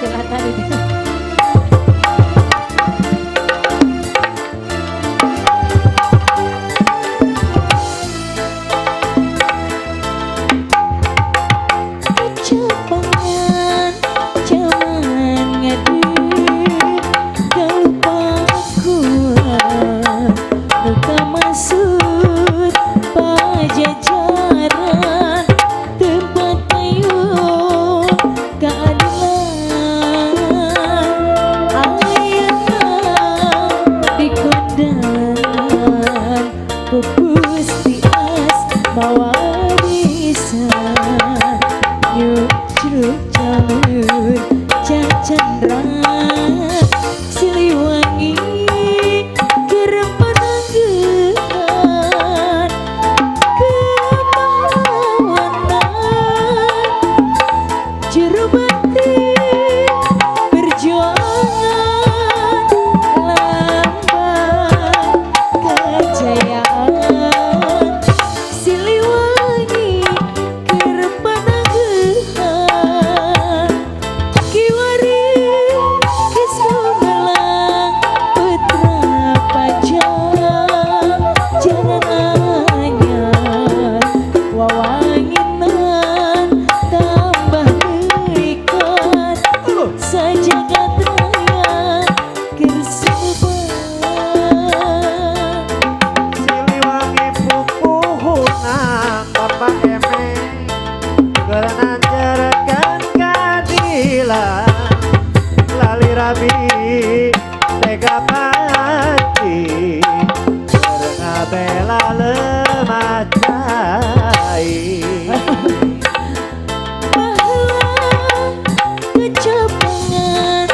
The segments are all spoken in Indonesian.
Kelihatan itu. Tega pati bela lemacai kecapangan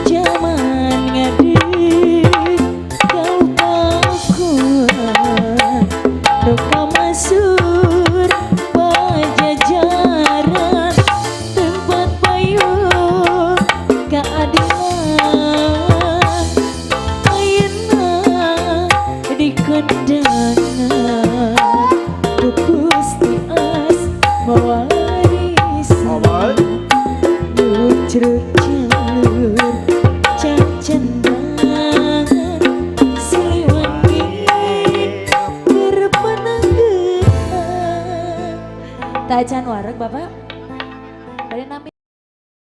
zaman ngadi kau kakuan duka masur pajajaran tempat payung keadilan kondangan pupus tias mewarisan lucu jalur cacendangan siliwangi berpanangan tajan wareg bapak.